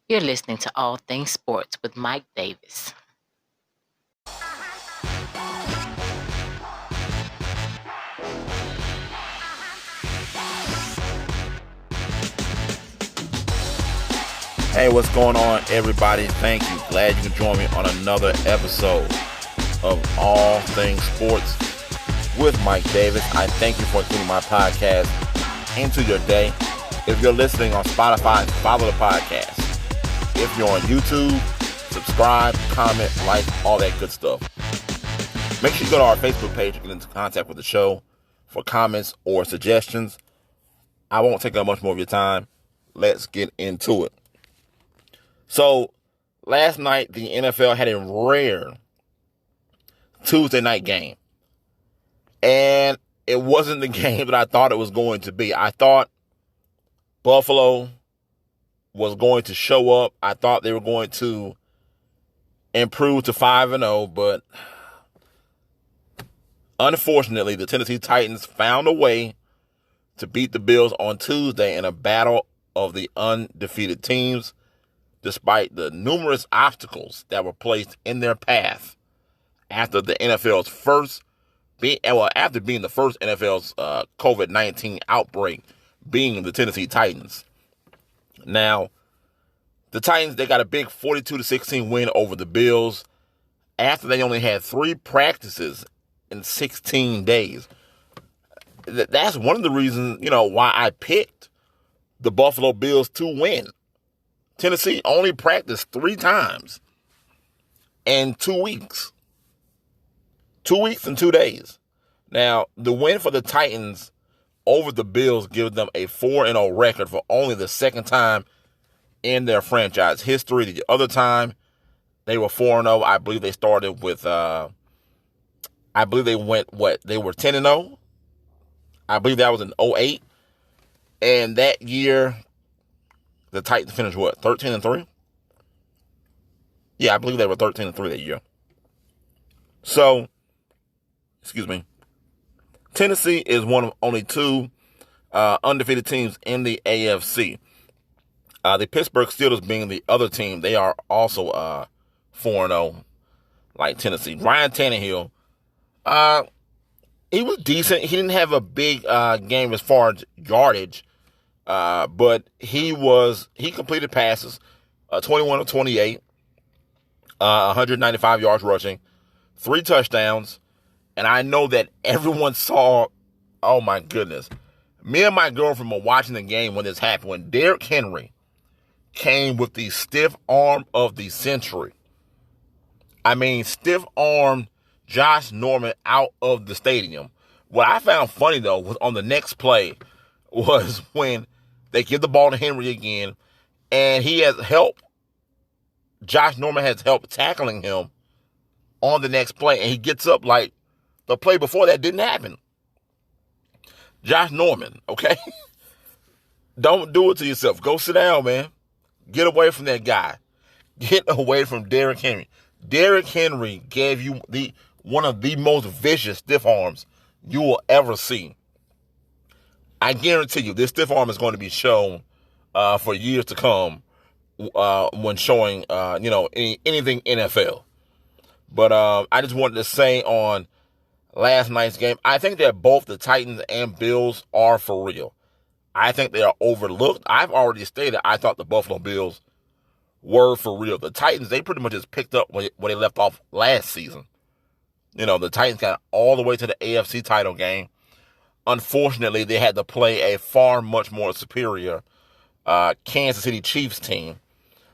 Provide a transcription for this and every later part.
You're listening to All Things Sports with Mike Davis. Hey, what's going on, everybody? Thank you. Glad you can join me on another episode of All Things Sports with Mike Davis. I thank you for including my podcast into your day. If you're listening on Spotify, follow the podcast. If you're on YouTube, subscribe, comment, like, all that good stuff. Make sure you go to our Facebook page and get into contact with the show for comments or suggestions. I won't take up much more of your time. Let's get into it. So, last night, the NFL had a rare Tuesday night game. And it wasn't the game that I thought it was going to be. I thought Buffalo was going to show up. I thought they were going to improve to 5-0, but unfortunately, the Tennessee Titans found a way to beat the Bills on Tuesday in a battle of the undefeated teams, despite the numerous obstacles that were placed in their path after the NFL's after being the first NFL's COVID-19 outbreak, being the Tennessee Titans. Now, the Titans, they got a big 42-16 win over the Bills after they only had 3 practices in 16 days. That's one of the reasons, why I picked the Buffalo Bills to win. Tennessee only practiced 3 times in 2 weeks. 2 weeks and 2 days. Now, the win for the Titans over the Bills gives them a 4-0 record for only the second time in their franchise history. The other time they were 4-0, I believe they started with, they were 10-0. I believe that was in 2008. And that year, the Titans finished 13-3? Yeah, I believe they were 13-3 that year. So, Tennessee is one of only 2 undefeated teams in the AFC. The Pittsburgh Steelers being the other team, they are also 4-0 like Tennessee. Ryan Tannehill, he was decent. He didn't have a big game as far as yardage. But he completed passes, 21 of 28, 195 yards rushing, 3 touchdowns. And I know that everyone saw, oh my goodness. Me and my girlfriend were watching the game when this happened, when Derrick Henry came with the stiff arm of the century. I mean, stiff-armed Josh Norman out of the stadium. What I found funny, though, was on the next play was when they give the ball to Henry again, and he has help. Josh Norman has help tackling him on the next play, and he gets up like the play before that didn't happen. Josh Norman, okay? Don't do it to yourself. Go sit down, man. Get away from that guy. Get away from Derrick Henry. Derrick Henry gave you one of the most vicious stiff arms you will ever see. I guarantee you, this stiff arm is going to be shown for years to come when showing, anything NFL. But I just wanted to say on last night's game, I think that both the Titans and Bills are for real. I think they are overlooked. I've already stated I thought the Buffalo Bills were for real. The Titans, they pretty much just picked up where they left off last season. The Titans got all the way to the AFC title game. Unfortunately, they had to play a far much more superior Kansas City Chiefs team.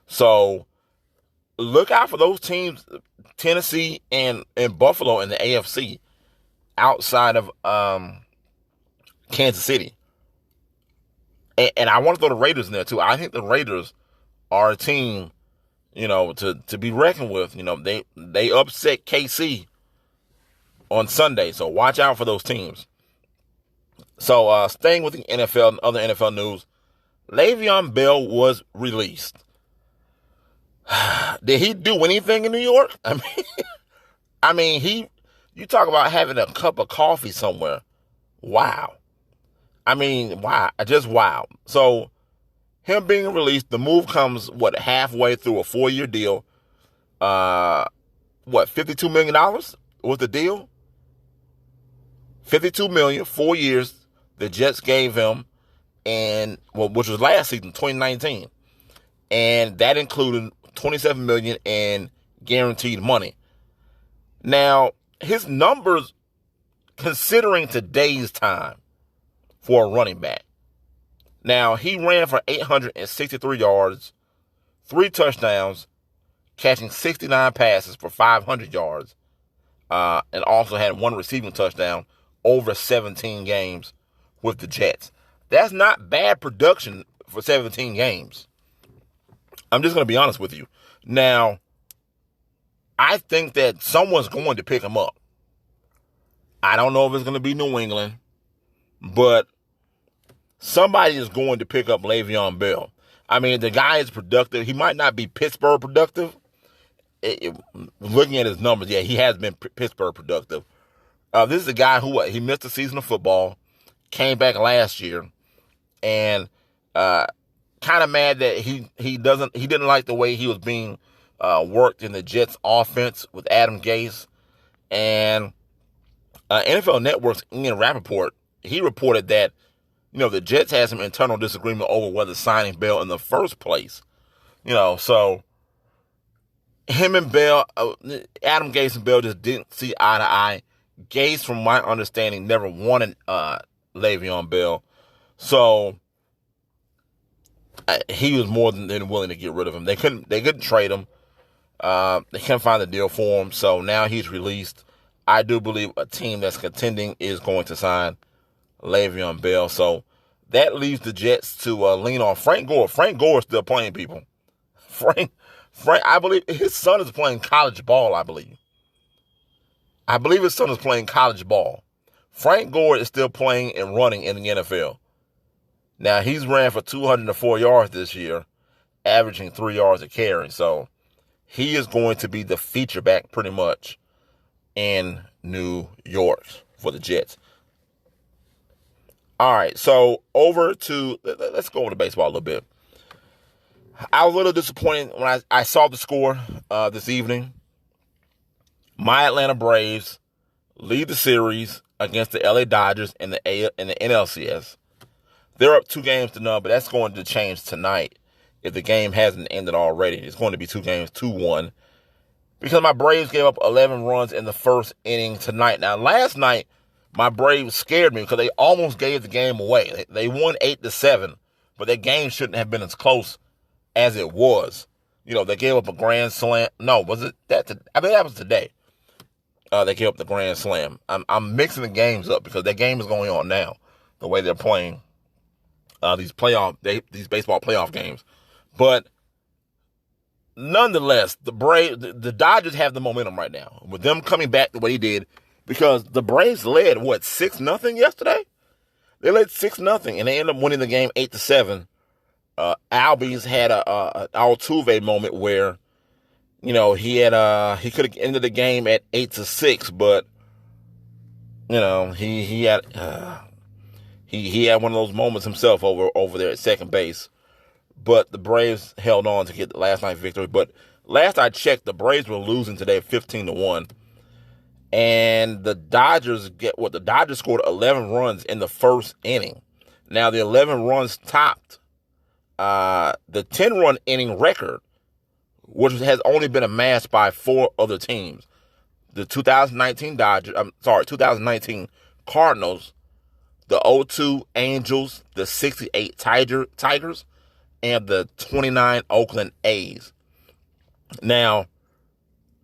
So look out for those teams, Tennessee and Buffalo in the AFC, outside of Kansas City. And I want to throw the Raiders in there too. I think the Raiders are a team, to be reckoned with. They upset KC on Sunday, so watch out for those teams. So staying with the NFL and other NFL news, LeVeon Bell was released. Did he do anything in New York? You talk about having a cup of coffee somewhere. Wow. Wow. Just wow. So him being released, the move comes, halfway through a 4-year deal. $52 million was the deal? $52 million, 4 years, the Jets gave him, which was last season, 2019. And that included $27 million in guaranteed money. Now, his numbers, considering today's time for a running back. Now, he ran for 863 yards, 3 touchdowns, catching 69 passes for 500 yards, and also had 1 receiving touchdown over 17 games with the Jets. That's not bad production for 17 games. I'm just going to be honest with you. Now, I think that someone's going to pick him up. I don't know if it's going to be New England, but somebody is going to pick up LeVeon Bell. I mean, the guy is productive. He might not be Pittsburgh productive. Looking at his numbers, yeah, he has been Pittsburgh productive. This is a guy who he missed a season of football, came back last year, and kind of mad that he didn't like the way he was being worked in the Jets offense with Adam Gase. And NFL Network's Ian Rappaport, he reported that, the Jets had some internal disagreement over whether signing Bell in the first place. So him and Bell, Adam Gase and Bell just didn't see eye to eye. Gase, from my understanding, never wanted LeVeon Bell. So he was more than willing to get rid of him. They couldn't trade him. They couldn't find a deal for him. So now he's released. I do believe a team that's contending is going to sign LeVeon Bell. So that leaves the Jets to lean on Frank Gore. Frank Gore is still playing, people. Frank, I believe his son is playing college ball, I believe. I believe his son is playing college ball. Frank Gore is still playing and running in the NFL. Now, he's ran for 204 yards this year, averaging 3 yards a carry. So he is going to be the feature back pretty much in New York for the Jets. All right, so let's go over to baseball a little bit. I was a little disappointed when I saw the score this evening. My Atlanta Braves lead the series against the LA Dodgers in the NLCS. They're up 2-0, but that's going to change tonight if the game hasn't ended already. It's going to be 2 games, 2-1. Because my Braves gave up 11 runs in the first inning tonight. Now, last night, my Braves scared me because they almost gave the game away. They won 8-7, but that game shouldn't have been as close as it was. They gave up a grand slam. No, was it that? I think that was today. They gave up the grand slam. I'm mixing the games up because that game is going on now, the way they're playing these baseball playoff games. But nonetheless, the Dodgers have the momentum right now with them coming back the way they did, because the Braves led 6-0 yesterday. They led 6-0 and they ended up winning the game 8-7. Albies had a Altuve moment where he could have ended the game at 8-6, but he had one of those moments himself over there at second base. But the Braves held on to get the last night's victory. But last I checked, the Braves were losing today 15-1. And the Dodgers scored 11 runs in the first inning. Now the 11 runs topped the 10-run inning record, which has only been amassed by 4 other teams. The 2019 Cardinals, the 02 Angels, the 68 Tigers, and the 29 Oakland A's. Now,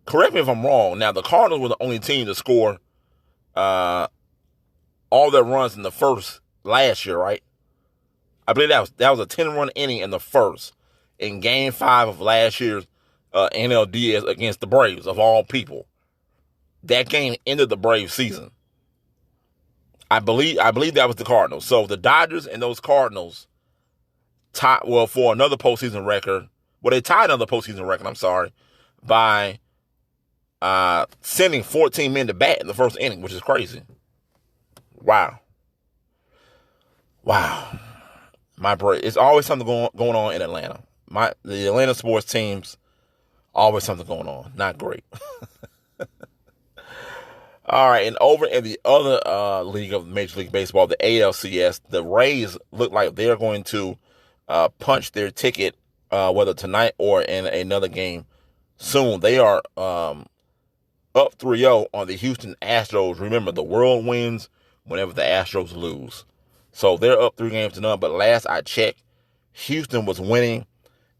correct me if I'm wrong. Now, the Cardinals were the only team to score all their runs in the first last year, right? I believe that was a 10-run inning in the first in Game 5 of last year's NLDS against the Braves, of all people. That game ended the Braves season. I believe that was the Cardinals. So the Dodgers and those Cardinals for another postseason record. Well, they tied another postseason record, by sending 14 men to bat in the first inning, which is crazy. Wow. It's always something going on in Atlanta. The Atlanta sports teams, always something going on. Not great. All right, and over in the other league of Major League Baseball, the ALCS, the Rays look like they're going to punch their ticket, whether tonight or in another game soon. They are up 3-0 on the Houston Astros. Remember, the world wins whenever the Astros lose. So they're up 3-0. But last I checked, Houston was winning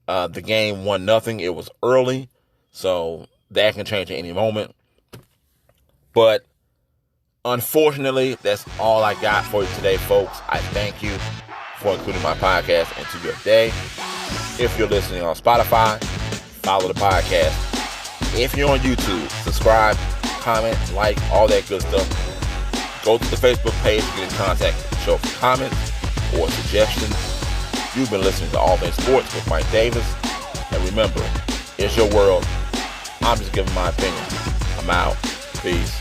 the game 1-0. It was early, so that can change at any moment. But unfortunately, that's all I got for you today, folks. I thank you for including my podcast into your day. If you're listening on Spotify, follow the podcast. If you're on YouTube, subscribe, comment, like, all that good stuff. Go to the Facebook page to get in contact with the show for comments or suggestions. You've been listening to All Things Sports with Mike Davis. And remember, it's your world. I'm just giving my opinion. I'm out. Peace.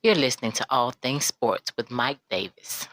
You're listening to All Things Sports with Mike Davis.